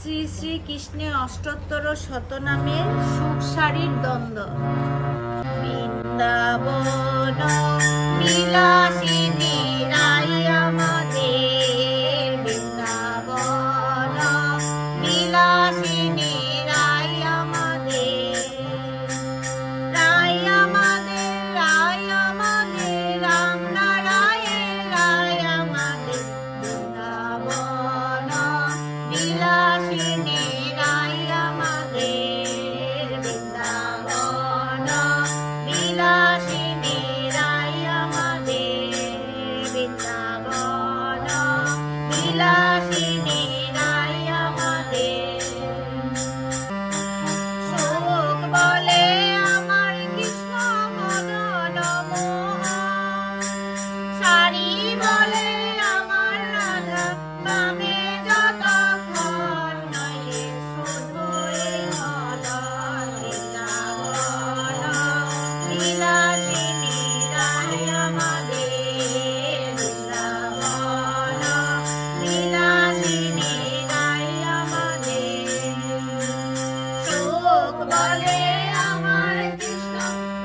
শ্রী শ্রী কৃষ্ণের অষ্টোত্তর শতনামের সুখসারীর দ্বন্দ্ব। বৃন্দাবন বিলাসিনী রাই আমাদের, বৃন্দাবন বিলাসিনী রাই আমাদের, রাই আমাদের, রাই আমাদের, রাম নারায়ণ রাই আমাদের, বৃন্দাবন বিলাসিনী রাই আমাদের, বৃন্দাবন বিলাসিনী রাই আমাদের, বৃন্দাবন বিলাসিনী রাই আমাদের। সুখ বলে আমার কৃষ্ণ মদন মোহন, সারি বলে আমার রাধা পাবে যতক্ষণ, নইলে শুধু এই মদন। বৃন্দাবন বিলাসিনী রাই আমাদের, বৃন্দাবন বিলাসিনী রাই আমাদের। সুখ বলে আমার কৃষ্ণ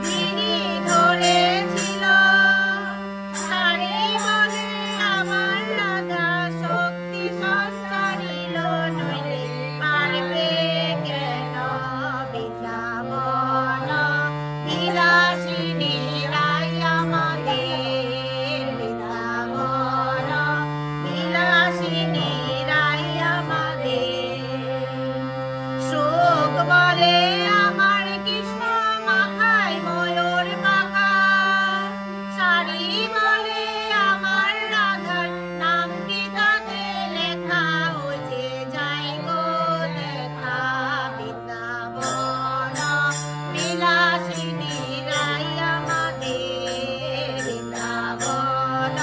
গিরি ধরেছিল, সারি বলে আমার রাধা শক্তি সঞ্চারিল, নইলে পারবে কেন। বৃন্দাবন বিলাসিনী রাই আমাদের, বৃন্দাবন বিলাসিনী রাই আমাদের। সুখ বলে আমার কৃষ্ণ মাথায় ময়ূর পাখা, সারি বলে আমার রাধার নামটি তাতে লেখা, ও যে যাই গো দেখা। বৃন্দাবন বিলাসিনী রাই আমাদের, বৃন্দাবন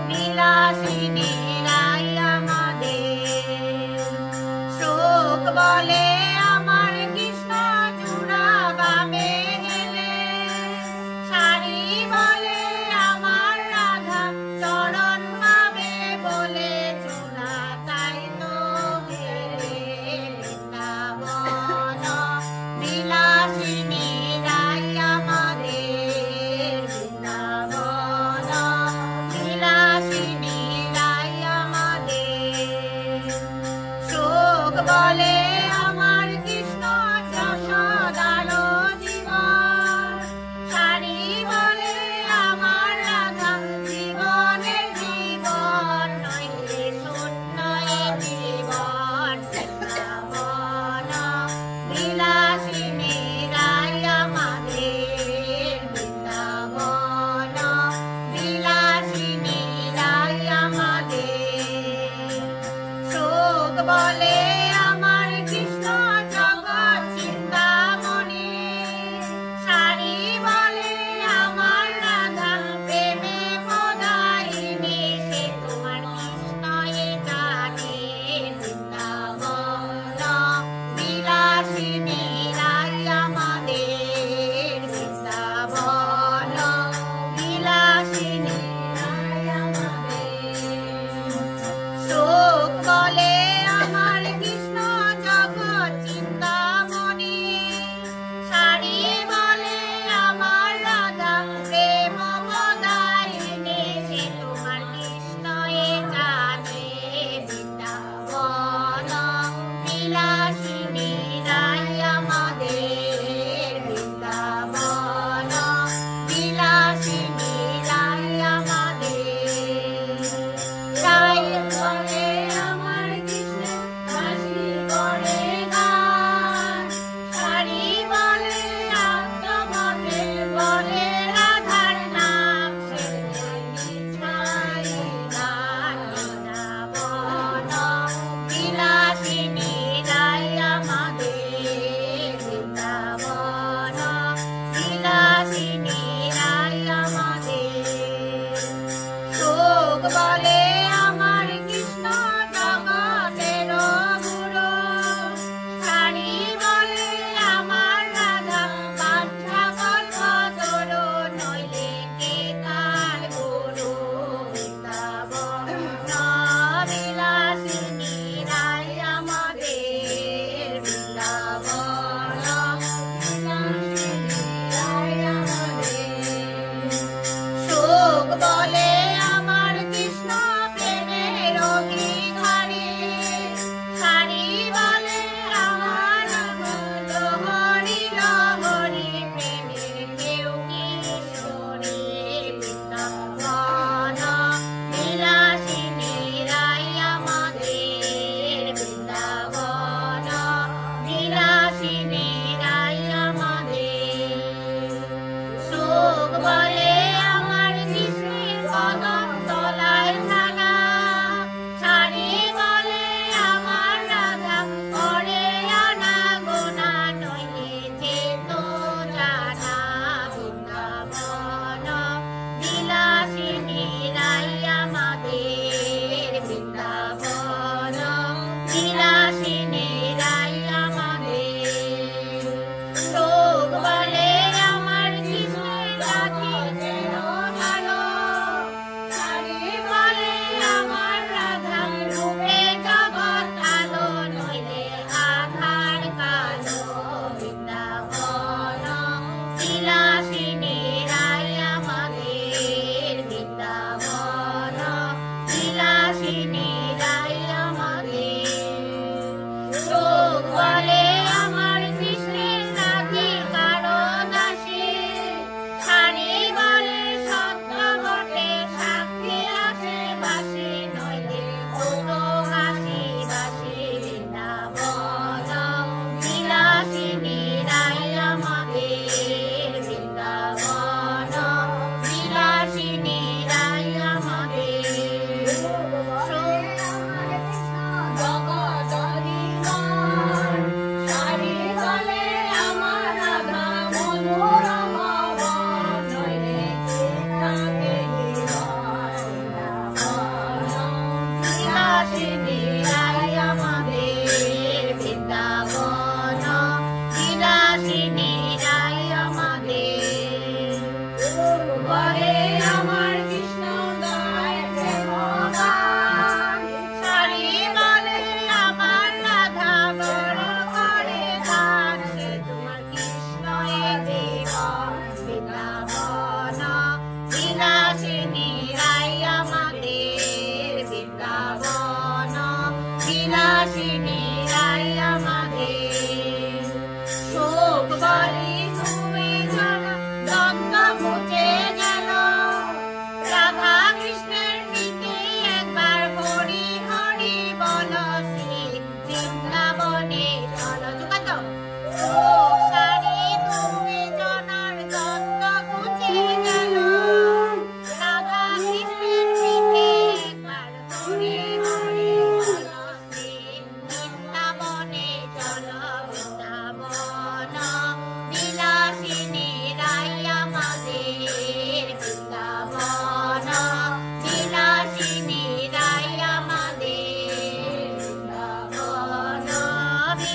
বিলাসিনী রাই আমাদের। সুখ বলে আমার কৃষ্ণ চূড়া বামে গেলে, সারি বলে আমার রাধা চরণ পাবে বলে, চূড়া তাই তো গেলে। বৃন্দাবন বিলাসিনী রাই আমাদের, বৃন্দাবন বিলাসিনী রাই আমাদের। সুখ বলে আমার কৃষ্ণ যশোদার জীবন, সারি বলে আমার রাধা জীবনের জীবন, নইলে শূন্য এ জীবন। বৃন্দাবন বিলাসিনী রাই আমাদের, বৃন্দাবন বিলাসিনী রাই আমাদের। সুখ বলে আমার কৃষ্ণ জগৎ চিন্তামণি, সারি বলে আমার রাধা প্রেমে প্রদায়িনী, সে তোমার কৃষ্ণ এ জানে। বৃন্দাবন বিলাসিনী রাই আমাদের, বৃন্দাবন বিলাসিনী রাই আমাদের। সুখ বলে আমার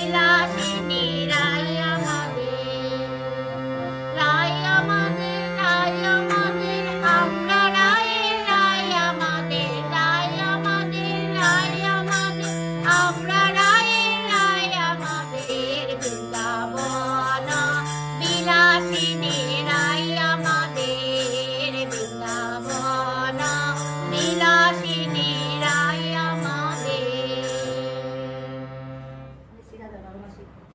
বিলাসিনী রাই আমাদের, রাই আমাদের, রাই আমাদের, আমরা রায়ের রাই আমাদের, রাই আমাদের, রাই আমাদের, আমরা রায়ের রাই আমাদের, বৃন্দাবন বিলাসিনী রাই আমাদের, বৃন্দাবন বিলাসিনী রাই আমাদের।